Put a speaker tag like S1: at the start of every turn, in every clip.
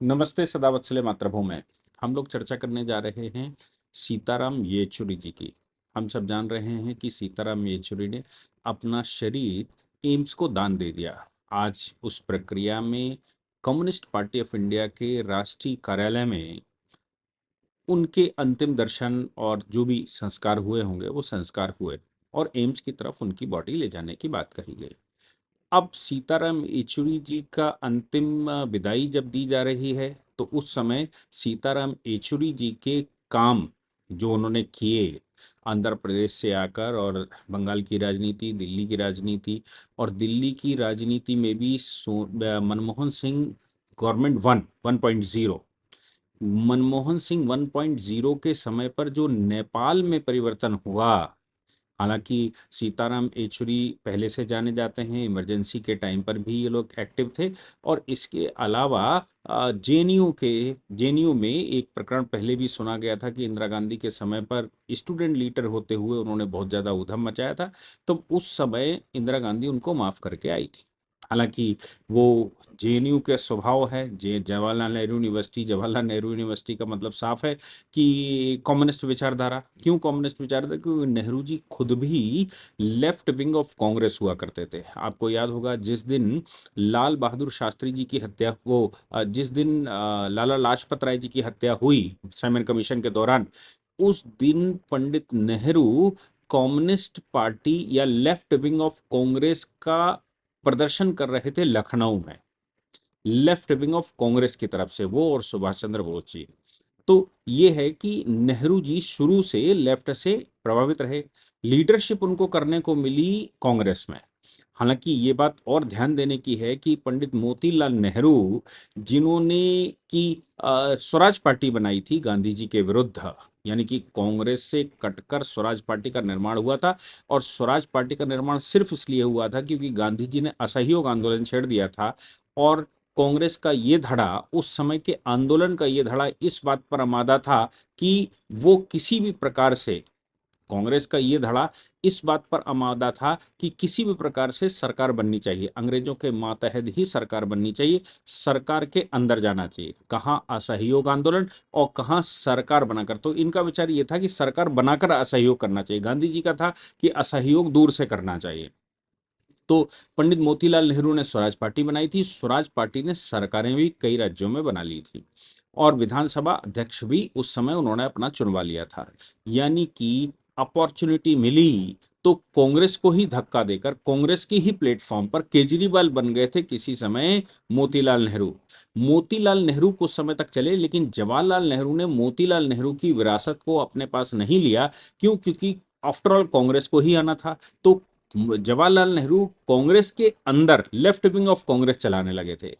S1: नमस्ते सदावत्सले मातृभूमि। हम लोग चर्चा करने जा रहे हैं सीताराम येचुरी जी की। हम सब जान रहे हैं कि सीताराम येचुरी ने अपना शरीर एम्स को दान दे दिया। आज उस प्रक्रिया में कम्युनिस्ट पार्टी ऑफ इंडिया के राष्ट्रीय कार्यालय में उनके अंतिम दर्शन और जो भी संस्कार हुए होंगे वो संस्कार हुए और एम्स की तरफ उनकी बॉडी ले जाने की बात कही गई। अब सीताराम येचुरी जी का अंतिम विदाई जब दी जा रही है तो उस समय सीताराम येचुरी जी के काम जो उन्होंने किए आंध्र प्रदेश से आकर और बंगाल की राजनीति, दिल्ली की राजनीति और दिल्ली की राजनीति में भी मनमोहन सिंह गवर्नमेंट 1.0 मनमोहन सिंह 1.0 के समय पर जो नेपाल में परिवर्तन हुआ। हालांकि सीताराम येचुरी पहले से जाने जाते हैं, इमरजेंसी के टाइम पर भी ये लोग एक्टिव थे और इसके अलावा जेएनयू में एक प्रकरण पहले भी सुना गया था कि इंदिरा गांधी के समय पर स्टूडेंट लीडर होते हुए उन्होंने बहुत ज़्यादा उधम मचाया था। तो उस समय इंदिरा गांधी उनको माफ़ करके आई थी। हालांकि वो जेएनयू का स्वभाव है, जे जवाहरलाल नेहरू यूनिवर्सिटी का मतलब साफ है कि कम्युनिस्ट विचारधारा। क्यों कम्युनिस्ट विचारधारा? क्योंकि नेहरू जी खुद भी लेफ्ट विंग ऑफ कांग्रेस हुआ करते थे। आपको याद होगा जिस दिन लाल बहादुर शास्त्री जी की हत्या जिस दिन लाला लाजपत राय जी की हत्या हुई साइमन कमीशन के दौरान, उस दिन पंडित नेहरू कम्युनिस्ट पार्टी या लेफ्ट विंग ऑफ कांग्रेस का प्रदर्शन कर रहे थे लखनऊ में। लेफ्ट विंग ऑफ कांग्रेस की तरफ से वो और सुभाष चंद्र बोस जी। तो ये है कि नेहरू जी शुरू से लेफ्ट से प्रभावित रहे। लीडरशिप उनको करने को मिली कांग्रेस में। हालांकि ये बात और ध्यान देने की है कि पंडित मोतीलाल नेहरू जिन्होंने की स्वराज पार्टी बनाई थी गांधी जी के विरुद्ध, यानी कि कांग्रेस से कटकर स्वराज पार्टी का निर्माण हुआ था। और स्वराज पार्टी का निर्माण सिर्फ इसलिए हुआ था क्योंकि गांधी जी ने असहयोग आंदोलन छेड़ दिया था। और कांग्रेस का ये धड़ा, उस समय के आंदोलन का ये धड़ा इस बात पर आमादा था कि वो किसी भी प्रकार से, कांग्रेस का ये धड़ा इस बात पर आमादा था कि किसी भी प्रकार से सरकार बननी चाहिए, अंग्रेजों के मातहत ही सरकार बननी चाहिए, सरकार के अंदर जाना चाहिए। कहाँ असहयोग आंदोलन और कहाँ सरकार बनाकर। तो इनका विचार ये था कि सरकार बनाकर असहयोग करना चाहिए। गांधी जी का था कि असहयोग दूर से करना चाहिए। तो पंडित मोतीलाल नेहरू ने स्वराज पार्टी बनाई थी। स्वराज पार्टी ने सरकारें भी कई राज्यों में बना ली थी और विधानसभा अध्यक्ष भी उस समय उन्होंने अपना चुनवा लिया था। यानी कि अपॉर्चुनिटी मिली तो कांग्रेस को ही धक्का देकर कांग्रेस के ही प्लेटफॉर्म पर केजरीवाल बन गए थे किसी समय मोतीलाल नेहरू। मोतीलाल नेहरू कुछ समय तक चले, लेकिन जवाहरलाल नेहरू ने मोतीलाल नेहरू की विरासत को अपने पास नहीं लिया। क्यों? क्योंकि आफ्टरऑल कांग्रेस को ही आना था। तो जवाहरलाल नेहरू कांग्रेस के अंदर लेफ्ट विंग ऑफ कांग्रेस चलाने लगे थे।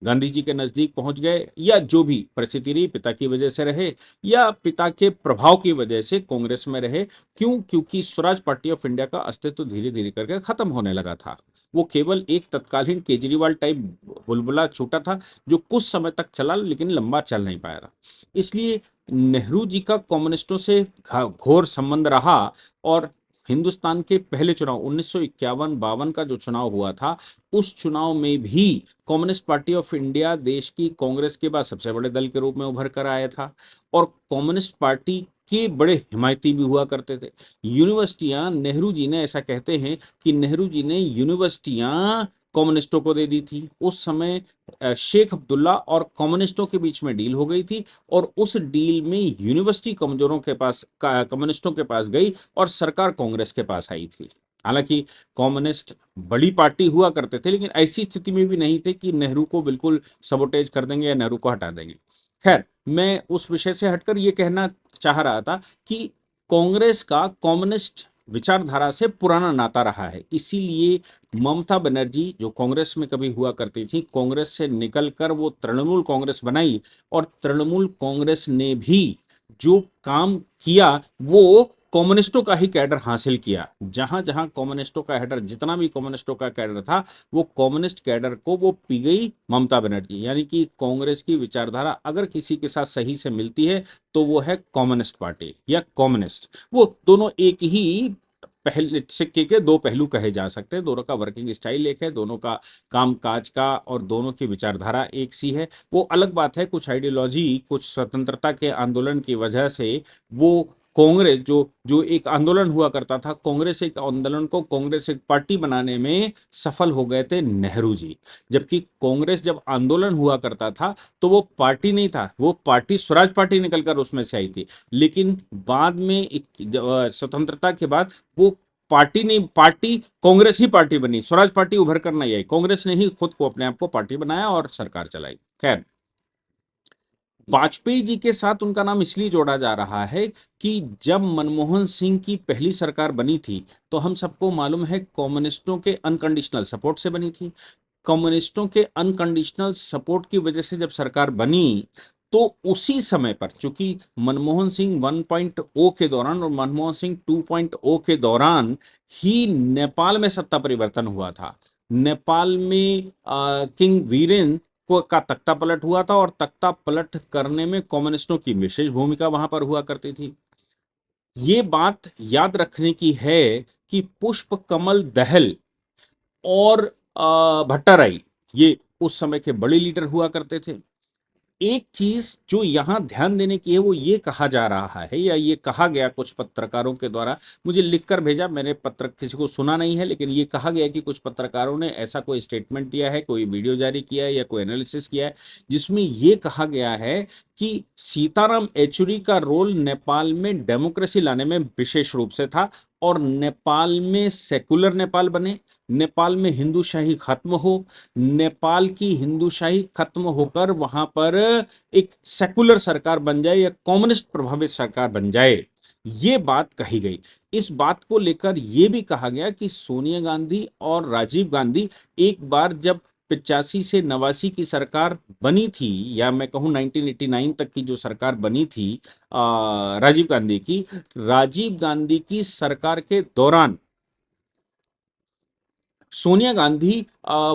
S1: गांधी जी के नजदीक पहुंच गए, या जो भी परिस्थिति रही, पिता की वजह से रहे या पिता के प्रभाव की वजह से कांग्रेस में रहे। क्यों? क्योंकि स्वराज पार्टी ऑफ इंडिया का अस्तित्व धीरे धीरे करके खत्म होने लगा था। वो केवल एक तत्कालीन केजरीवाल टाइप बुलबुला छूटा था जो कुछ समय तक चला लेकिन लंबा चल नहीं पाया था। इसलिए नेहरू जी का कम्युनिस्टों से घोर संबंध रहा। और हिंदुस्तान के पहले चुनाव 1951-52 का जो चुनाव हुआ था, उस चुनाव में भी कम्युनिस्ट पार्टी ऑफ इंडिया देश की कांग्रेस के बाद सबसे बड़े दल के रूप में उभर कर आया था और कम्युनिस्ट पार्टी के बड़े हिमायती भी हुआ करते थे। यूनिवर्सिटियां, नेहरू जी ने, ऐसा कहते हैं कि नेहरू जी ने यूनिवर्सिटियां कम्युनिस्टों को दे दी थी। उस समय शेख अब्दुल्ला और कम्युनिस्टों के बीच में डील हो गई थी और उस डील में यूनिवर्सिटी कमजोरों के पास, कम्युनिस्टों के पास गई और सरकार कांग्रेस के पास आई थी। हालांकि कम्युनिस्ट बड़ी पार्टी हुआ करते थे, लेकिन ऐसी स्थिति में भी नहीं थे कि नेहरू को बिल्कुल सबोटेज कर देंगे या नेहरू को हटा देंगे। खैर, मैं उस विषय से हटकर ये कहना चाह रहा था कि कांग्रेस का कम्युनिस्ट विचारधारा से पुराना नाता रहा है। इसीलिए ममता बनर्जी जो कांग्रेस में कभी हुआ करती थी, कांग्रेस से निकलकर वो तृणमूल कांग्रेस बनाई और तृणमूल कांग्रेस ने भी जो काम किया वो कम्युनिस्टों का ही कैडर हासिल किया। जहां जहां कम्युनिस्टों का कैडर, जितना भी कम्युनिस्टों का कैडर था, वो कम्युनिस्ट कैडर को वो पी गई ममता बनर्जी। यानी कि कांग्रेस की विचारधारा अगर किसी के साथ सही से मिलती है तो वो है कम्युनिस्ट पार्टी या कम्युनिस्ट। वो दोनों एक ही पहले सिक्के के दो पहलू कहे जा सकते हैं। दोनों का वर्किंग स्टाइल एक है, दोनों का काम-काज का और दोनों की विचारधारा एक सी है। वो अलग बात है कुछ आइडियोलॉजी, कुछ स्वतंत्रता के आंदोलन की वजह से वो कांग्रेस जो जो एक आंदोलन हुआ करता था, कांग्रेस एक आंदोलन को कांग्रेस एक पार्टी बनाने में सफल हो गए थे नेहरू जी। जबकि कांग्रेस जब आंदोलन हुआ करता था तो वो पार्टी नहीं था, वो पार्टी स्वराज पार्टी निकलकर उसमें से आई थी। लेकिन बाद में स्वतंत्रता के बाद वो पार्टी नहीं, पार्टी कांग्रेस ही पार्टी बनी, स्वराज पार्टी उभर कर नहीं आई, कांग्रेस ने ही खुद को अपने आप को पार्टी बनाया और सरकार चलाई। खैर, वाजपेयी जी के साथ उनका नाम इसलिए जोड़ा जा रहा है कि जब मनमोहन सिंह की पहली सरकार बनी थी तो हम सबको मालूम है कम्युनिस्टों के अनकंडीशनल सपोर्ट से बनी थी। कम्युनिस्टों के अनकंडीशनल सपोर्ट की वजह से जब सरकार बनी तो उसी समय पर चूंकि मनमोहन सिंह 1.0 के दौरान और मनमोहन सिंह 2.0 के दौरान ही नेपाल में सत्ता परिवर्तन हुआ था। नेपाल में किंग वीरेन को का तख्ता पलट हुआ था और तख्ता पलट करने में कम्युनिस्टों की विशेष भूमिका वहां पर हुआ करती थी। ये बात याद रखने की है कि पुष्प कमल दहल और भट्टाराई ये उस समय के बड़े लीडर हुआ करते थे। एक चीज जो यहां ध्यान देने की है वो ये कहा जा रहा है या ये कहा गया कुछ पत्रकारों के द्वारा, मुझे लिखकर भेजा, मैंने पत्र किसी को सुना नहीं है, लेकिन ये कहा गया कि कुछ पत्रकारों ने ऐसा कोई स्टेटमेंट दिया है, कोई वीडियो जारी किया है या कोई एनालिसिस किया है जिसमें ये कहा गया है कि सीताराम येचुरी का रोल नेपाल में डेमोक्रेसी लाने में विशेष रूप से था और नेपाल में सेकुलर नेपाल बने, नेपाल में हिंदूशाही खत्म हो, नेपाल की हिंदूशाही खत्म होकर वहां पर एक सेकुलर सरकार बन जाए या कम्युनिस्ट प्रभावित सरकार बन जाए, ये बात कही गई। इस बात को लेकर यह भी कहा गया कि सोनिया गांधी और राजीव गांधी एक बार जब 85 से 89 की सरकार बनी थी या मैं कहूं 1989 तक की जो सरकार बनी थी राजीव गांधी की सरकार के दौरान सोनिया गांधी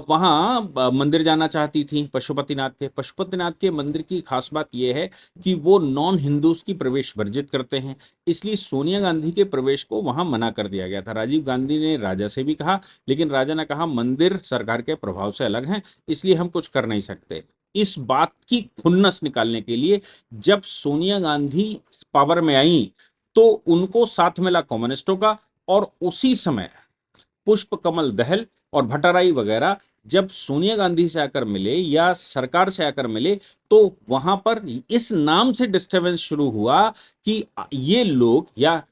S1: वहां मंदिर जाना चाहती थी पशुपतिनाथ के मंदिर की खास बात यह है कि वो नॉन हिंदूज की प्रवेश वर्जित करते हैं, इसलिए सोनिया गांधी के प्रवेश को वहां मना कर दिया गया था। राजीव गांधी ने राजा से भी कहा, लेकिन राजा ने कहा मंदिर सरकार के प्रभाव से अलग हैं, इसलिए हम कुछ कर नहीं सकते। इस बात की खुन्नस निकालने के लिए जब सोनिया गांधी पावर में आई तो उनको साथ मिला कम्युनिस्टों का, और उसी समय पुष्प कमल दहल और भट्टाराई वगैरह जब सोनिया गांधी से आकर मिले या सरकार से आकर मिले तो वहां पर इस नाम से डिस्टरबेंस शुरू हुआ कि ये लोग या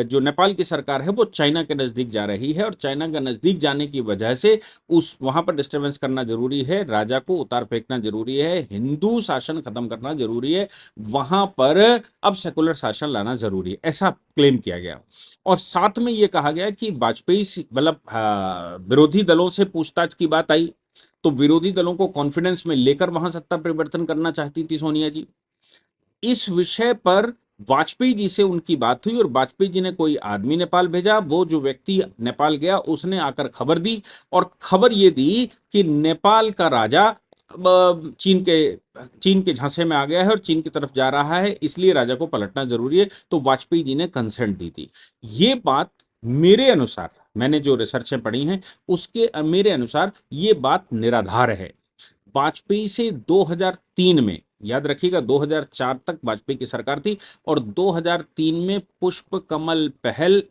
S1: जो नेपाल की सरकार है वो चाइना के नजदीक जा रही है और चाइना के नजदीक जाने की वजह से उस वहां पर डिस्टरबेंस करना जरूरी है, राजा को उतार फेंकना जरूरी है, हिंदू शासन खत्म करना जरूरी है, वहां पर अब सेकुलर शासन लाना जरूरी है, ऐसा क्लेम किया गया। और साथ में यह कहा गया कि वाजपेयी मतलब विरोधी दलों से पूछताछ की बात आई तो विरोधी दलों को कॉन्फिडेंस में लेकर वहां सत्ता परिवर्तन करना चाहती थी सोनिया जी। इस विषय पर वाजपेयी जी से उनकी बात हुई और वाजपेयी जी ने कोई आदमी नेपाल भेजा, वो जो व्यक्ति नेपाल गया उसने आकर खबर दी और खबर ये दी कि नेपाल का राजा चीन के झांसे में आ गया है और चीन की तरफ जा रहा है, इसलिए राजा को पलटना जरूरी है। तो वाजपेयी जी ने कंसेंट दी थी। ये बात मेरे अनुसार, मैंने जो रिसर्चें पढ़ी हैं उसके मेरे अनुसार ये बात निराधार है। वाजपेयी से 2003 में, याद रखिएगा 2004 तक वाजपेयी की सरकार थी और 2003 में पुष्प कमल पहल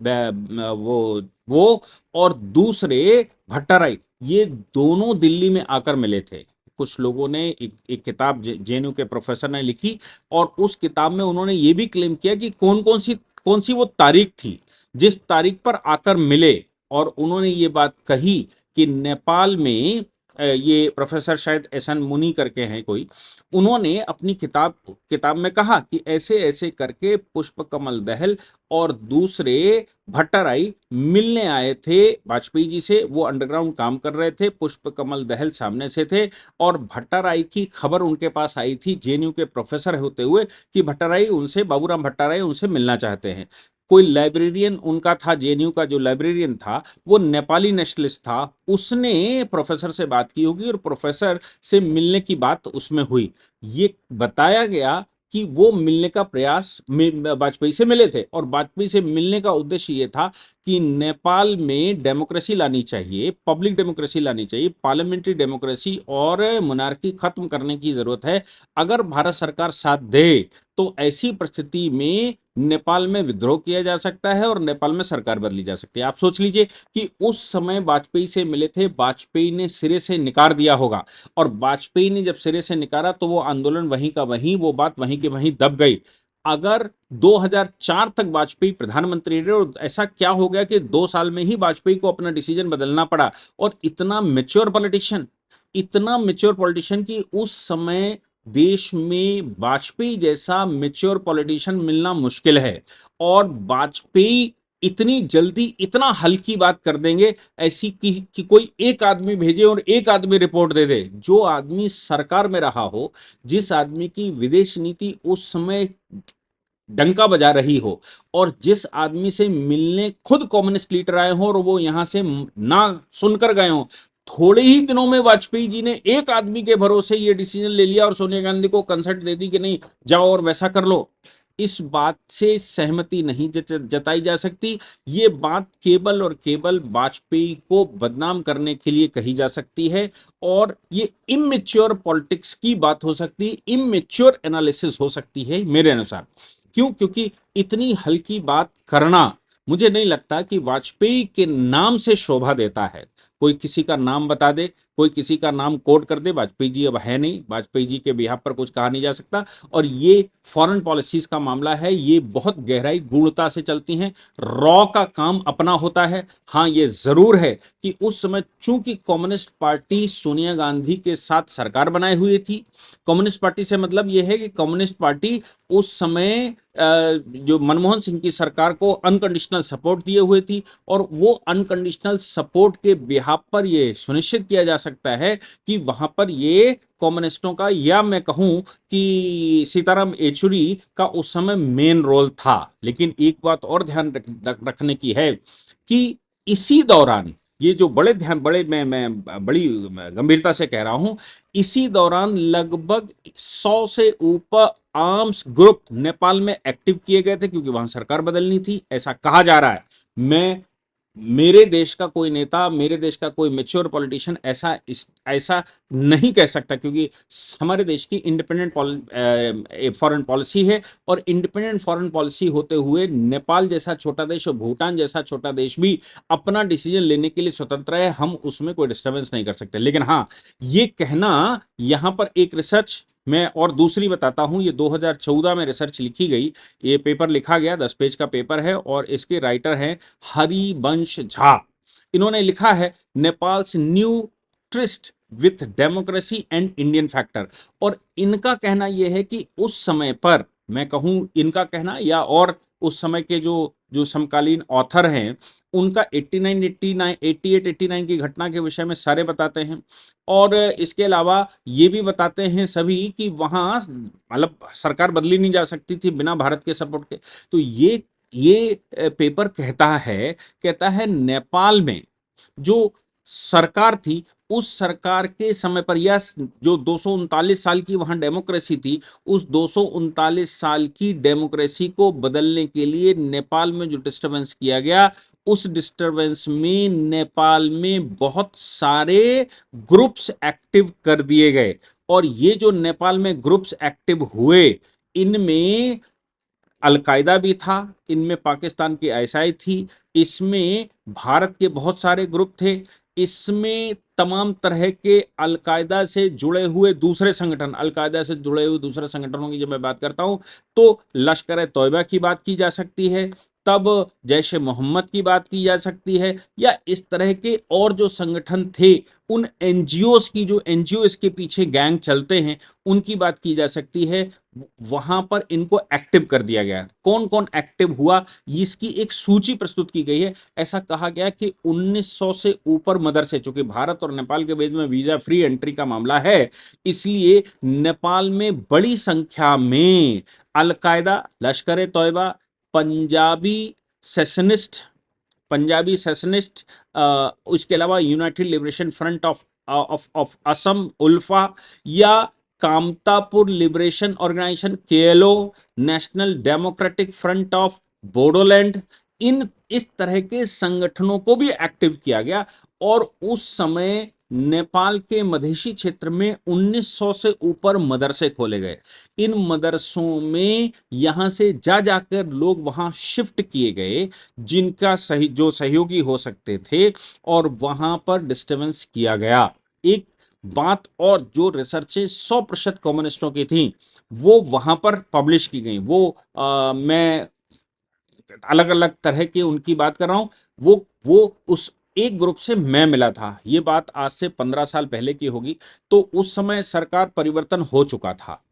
S1: वो और दूसरे भट्टाराई, ये दोनों दिल्ली में आकर मिले थे। कुछ लोगों ने एक किताब जेएनयू के प्रोफेसर ने लिखी और उस किताब में उन्होंने ये भी क्लेम किया कि कौन सी वो तारीख थी जिस तारीख पर आकर मिले, और उन्होंने ये बात कही कि नेपाल में ये प्रोफेसर शायद एसएन मुनि करके हैं कोई, उन्होंने अपनी किताब में कहा कि ऐसे ऐसे करके पुष्प कमल दहल और दूसरे भट्टाराई मिलने आए थे वाजपेयी जी से, वो अंडरग्राउंड काम कर रहे थे, पुष्प कमल दहल सामने से थे और भट्टाराई की खबर उनके पास आई थी जेएनयू के प्रोफेसर होते हुए कि भट्टाराई उनसे, बाबूराम भट्टाराई उनसे मिलना चाहते हैं। कोई लाइब्रेरियन उनका था, जेएनयू का जो लाइब्रेरियन था वो नेपाली नेशनलिस्ट था, उसने प्रोफेसर से बात की होगी और प्रोफेसर से मिलने की बात उसमें हुई। ये बताया गया कि वो मिलने का प्रयास वाजपेयी से मिले थे, और वाजपेयी से मिलने का उद्देश्य ये था कि नेपाल में डेमोक्रेसी लानी चाहिए, पब्लिक डेमोक्रेसी लानी चाहिए, पार्लियामेंट्री डेमोक्रेसी और मोनार्की खत्म करने की जरूरत है। अगर भारत सरकार साथ दे तो ऐसी परिस्थिति में नेपाल में विद्रोह किया जा सकता है और नेपाल में सरकार बदली जा सकती है। आप सोच लीजिए कि उस समय वाजपेयी से मिले थे, वाजपेयी ने सिरे से निकार दिया होगा, और वाजपेयी ने जब सिरे से निकाला तो वो आंदोलन वहीं का वहीं, वो बात वहीं के वहीं दब गई। अगर 2004 तक वाजपेयी प्रधानमंत्री रहे और ऐसा क्या हो गया कि 2 साल में ही वाजपेयी को अपना डिसीजन बदलना पड़ा, और इतना मेच्योर पॉलिटिशियन कि उस समय देश में वाजपेयी जैसा मेच्योर पॉलिटिशियन मिलना मुश्किल है, और वाजपेयी इतनी जल्दी इतना हल्की बात कर देंगे ऐसी कि कोई एक आदमी भेजे और एक आदमी रिपोर्ट दे दे, जो आदमी सरकार में रहा हो, जिस आदमी की विदेश नीति उस समय डंका बजा रही हो, और जिस आदमी से मिलने खुद कम्युनिस्ट लीडर आए हो और वो यहां से ना सुनकर गए हो, थोड़े ही दिनों में वाजपेयी जी ने एक आदमी के भरोसे ये डिसीजन ले लिया और सोनिया गांधी को कंसर्ट दे दी कि नहीं जाओ और वैसा कर लो। इस बात से सहमति नहीं जताई जा सकती। ये बात केवल और केवल वाजपेयी को बदनाम करने के लिए कही जा सकती है, और ये इमेच्योर पॉलिटिक्स की बात हो सकती है, इमेच्योर एनालिसिस हो सकती है मेरे अनुसार। क्यों? क्योंकि इतनी हल्की बात करना मुझे नहीं लगता कि वाजपेयी के नाम से शोभा देता है। कोई किसी का नाम बता दे, कोई किसी का नाम कोट कर दे, वाजपेयी जी अब है नहीं, वाजपेयी जी के बिहाफ पर कुछ कहा नहीं जा सकता। और ये फॉरेन पॉलिसीज का मामला है, ये बहुत गहराई गूढ़ता से चलती हैं, रॉ का काम अपना होता है। हाँ, ये जरूर है कि उस समय चूंकि कम्युनिस्ट पार्टी सोनिया गांधी के साथ सरकार बनाए हुई थी, कम्युनिस्ट पार्टी से मतलब यह है कि कम्युनिस्ट पार्टी उस समय जो मनमोहन सिंह की सरकार को अनकंडीशनल सपोर्ट दिए हुए थी, और वो अनकंडीशनल सपोर्ट के बिहाफ पर यह सुनिश्चित किया जा सकता है कि वहां पर ये कम्युनिस्टों का, या मैं कहूं कि सीताराम येचुरी का उस समय मेन रोल था। लेकिन एक बात और ध्यान रखने की है कि इसी दौरान, ये जो बड़े मैं बड़ी गंभीरता से कह रहा हूं, इसी दौरान लगभग 100 से ऊपर आर्म्स ग्रुप नेपाल में एक्टिव किए गए थे, क्योंकि वहां सरकार बदलनी थी, ऐसा कहा जा रहा है। मैं मेरे देश का कोई नेता, मेरे देश का कोई मेच्योर पॉलिटिशियन ऐसा नहीं कह सकता, क्योंकि हमारे देश की इंडिपेंडेंट फॉरेन पॉलिसी है, और इंडिपेंडेंट फॉरेन पॉलिसी होते हुए नेपाल जैसा छोटा देश और भूटान जैसा छोटा देश भी अपना डिसीजन लेने के लिए स्वतंत्र है, हम उसमें कोई डिस्टर्बेंस नहीं कर सकते। लेकिन हाँ, ये कहना, यहां पर एक रिसर्च मैं और दूसरी बताता हूं, ये 2014 में रिसर्च लिखी गई, ये पेपर लिखा गया, 10 पेज का पेपर है, और इसके राइटर हैं हरिवंश झा। इन्होंने लिखा है Nepals new tryst with democracy and Indian factor. और इनका कहना यह है कि उस समय पर, मैं कहूं इनका कहना, या और उस समय के जो जो समकालीन ऑथर हैं, उनका 89 89 88 89 की घटना के विषय में सारे बताते हैं, और इसके अलावा ये भी बताते हैं सभी कि वहां मतलब सरकार बदली नहीं जा सकती थी बिना भारत के सपोर्ट के। तो ये पेपर कहता है नेपाल में जो सरकार थी, उस सरकार के समय पर, या जो 239 साल की वहां डेमोक्रेसी थी, उस 239 साल की डेमोक्रेसी को बदलने के लिए नेपाल में जो डिस्टरबेंस किया गया, उस डिस्टरबेंस में नेपाल में बहुत सारे ग्रुप्स एक्टिव कर दिए गए। और ये जो नेपाल में ग्रुप्स एक्टिव हुए, इनमें अलकायदा भी था, इनमें पाकिस्तान की आईएसआई थी, इसमें भारत के बहुत सारे ग्रुप थे, इसमें तमाम तरह के अलकायदा से जुड़े हुए दूसरे संगठन, अलकायदा से जुड़े हुए दूसरे संगठनों की जब मैं बात करता हूं तो लश्कर ए तौयबा की बात की जा सकती है, तब जैश ए मोहम्मद की बात की जा सकती है, या इस तरह के और जो संगठन थे, उन एनजीओस की, जो एनजीओ इसके पीछे गैंग चलते हैं, उनकी बात की जा सकती है। वहां पर इनको एक्टिव कर दिया गया। कौन कौन एक्टिव हुआ, इसकी एक सूची प्रस्तुत की गई है। ऐसा कहा गया कि 1900 से ऊपर मदरसे, चूंकि भारत और नेपाल के बीच में वीजा फ्री एंट्री का मामला है, इसलिए नेपाल में बड़ी संख्या में al-Qaeda, Lashkar e Taiba, Punjabi secessionist, Punjabi secessionist, उसके अलावा United Liberation Front of of Assam, ULFA, या Kamtapur Liberation Organisation, KLO, National Democratic Front of Bodoland, इन इस तरह के संगठनों को भी एक्टिव किया गया। और उस समय नेपाल के मधेशी क्षेत्र में 1900 से ऊपर मदरसे खोले गए। इन मदरसों में यहां से जा जाकर लोग वहां शिफ्ट किए गए जिनका सही जो सहयोगी हो सकते थे, और वहां पर डिस्टर्बेंस किया गया। एक बात और, जो रिसर्चें 100% कम्युनिस्टों की थी वो वहां पर पब्लिश की गई। वो मैं अलग अलग तरह की उनकी बात कर रहा हूं। वो उस एक ग्रुप से मैं मिला था। ये बात आज से 15 साल पहले की होगी। तो उस समय सरकार परिवर्तन हो चुका था,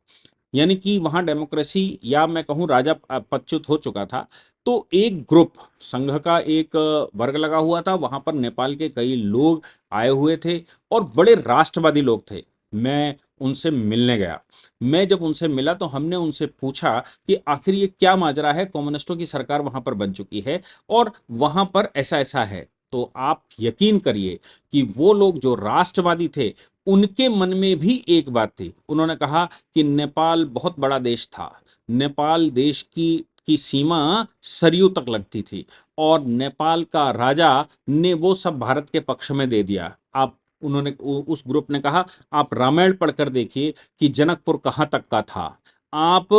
S1: यानी कि वहां डेमोक्रेसी, या मैं कहूं राजा पदच्युत हो चुका था। तो एक ग्रुप, संघ का एक वर्ग लगा हुआ था वहां पर। नेपाल के कई लोग आए हुए थे और बड़े राष्ट्रवादी लोग थे। मैं उनसे मिलने गया। मैं जब उनसे मिला तो हमने उनसे पूछा कि आखिर ये क्या माजरा है, कम्युनिस्टों की सरकार वहां पर बन चुकी है और वहां पर ऐसा ऐसा है। तो आप यकीन करिए कि वो लोग जो राष्ट्रवादी थे, उनके मन में भी एक बात थी। उन्होंने कहा कि नेपाल बहुत बड़ा देश था। नेपाल देश की सीमा सरयू तक लगती थी, और नेपाल का राजा ने वो सब भारत के पक्ष में दे दिया। आप उन्होंने उस ग्रुप ने कहा, आप रामायण पढ़कर देखिए कि जनकपुर कहाँ तक का था। आप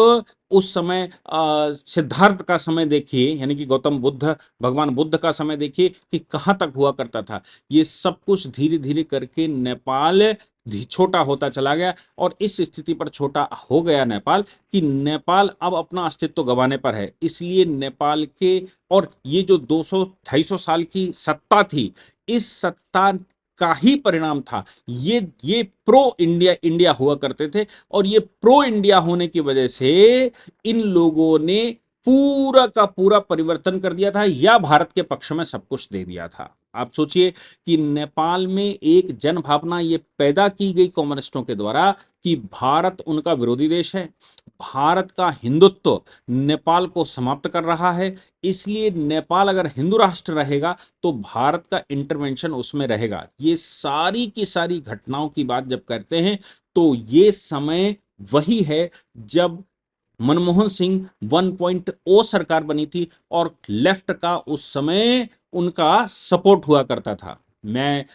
S1: उस समय सिद्धार्थ का समय देखिए, यानी कि गौतम बुद्ध, भगवान बुद्ध का समय देखिए कि कहाँ तक हुआ करता था। ये सब कुछ धीरे धीरे करके नेपाल छोटा होता चला गया, और इस स्थिति पर छोटा हो गया नेपाल कि नेपाल अब अपना अस्तित्व गंवाने पर है। इसलिए नेपाल के, और ये जो 200-250 साल की सत्ता थी, इस सत्ता का ही परिणाम था। ये प्रो इंडिया इंडिया हुआ करते थे, और ये प्रो इंडिया होने की वजह से इन लोगों ने पूरा का पूरा परिवर्तन कर दिया था, या भारत के पक्ष में सब कुछ दे दिया था। आप सोचिए कि नेपाल में एक जन भावना ये पैदा की गई कम्युनिस्टों के द्वारा कि भारत उनका विरोधी देश है, भारत का हिंदुत्व नेपाल को समाप्त कर रहा है, इसलिए नेपाल अगर हिंदू राष्ट्र रहेगा तो भारत का इंटरवेंशन उसमें रहेगा। ये सारी की सारी घटनाओं की बात जब करते हैं तो ये समय वही है जब मनमोहन सिंह 1.0 सरकार बनी थी, और लेफ्ट का उस समय उनका सपोर्ट हुआ करता था। मैं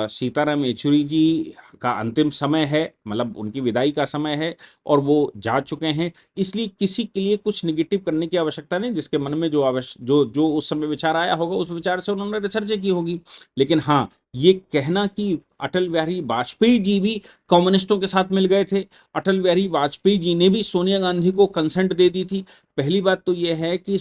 S1: सीताराम येचुरी जी का अंतिम समय है, मतलब उनकी विदाई का समय है, और वो जा चुके हैं। इसलिए किसी के लिए कुछ निगेटिव करने की आवश्यकता नहीं। जिसके मन में जो जो उस समय विचार आया होगा, उस विचार से उन्होंने रिसर्च की होगी। लेकिन हाँ, ये कहना कि अटल बिहारी वाजपेयी जी भी कम्युनिस्टों के साथ मिल गए थे, अटल बिहारी वाजपेयी जी ने भी सोनिया गांधी को कंसेंट दे दी थी। पहली बात तो यह है कि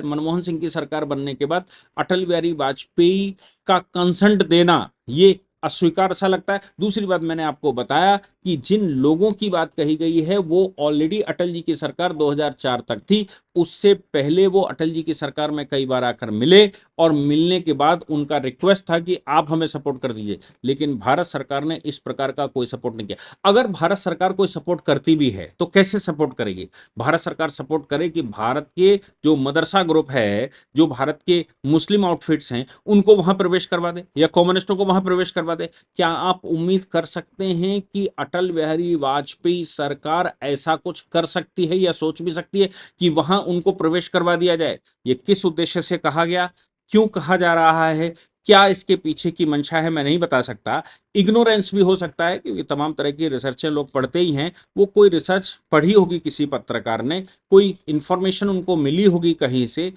S1: मनमोहन सिंह की सरकार बनने के बाद अटल बिहारी वाजपेयी का कंसेंट देना ये अस्वीकार सा लगता है। दूसरी बात, मैंने आपको बताया कि जिन लोगों की बात कही गई है वो ऑलरेडी अटल जी की सरकार 2004 तक थी। उससे पहले वो अटल जी की सरकार में कई बार आकर मिले, और मिलने के बाद उनका रिक्वेस्ट था कि आप हमें सपोर्ट कर दीजिए। लेकिन भारत सरकार ने इस प्रकार का कोई सपोर्ट नहीं किया। अगर भारत सरकार कोई सपोर्ट करती भी है तो कैसे सपोर्ट करेगी? भारत सरकार सपोर्ट करे कि भारत के जो मदरसा ग्रुप है, जो भारत के मुस्लिम आउटफिट्स हैं, उनको वहां प्रवेश करवा दे, या कम्युनिस्टों को वहां प्रवेश करवा दे। क्या आप उम्मीद कर सकते हैं कि अटल बिहारी वाजपेयी सरकार ऐसा कुछ कर सकती है, या सोच भी सकती है कि वहां उनको प्रवेश करवा दिया जाए? ये किस उद्देश्य से कहा गया, क्यों कहा जा रहा है, क्या इसके पीछे की मंशा है, मैं नहीं बता सकता। इग्नोरेंस भी हो सकता है, क्योंकि तमाम तरह की रिसर्चें लोग पढ़ते ही हैं। वो कोई रिसर्च पढ़ी होगी किसी पत्रकार ने, कोई इंफॉर्मेशन उनको मिली होगी कहीं से।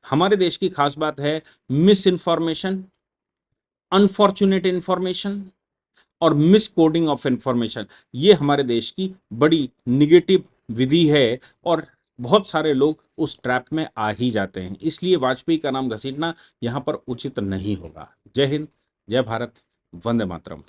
S1: हमारे देश की खास बात है मिस इंफॉर्मेशन, अनफॉर्चुनेट इंफॉर्मेशन, और मिस कोडिंग ऑफ इंफॉर्मेशन। ये हमारे देश की बड़ी निगेटिव विधि है, और बहुत सारे लोग उस ट्रैप में आ ही जाते हैं। इसलिए वाजपेयी का नाम घसीटना यहां पर उचित नहीं होगा। जय हिंद, जय भारत, वंदे मातरम।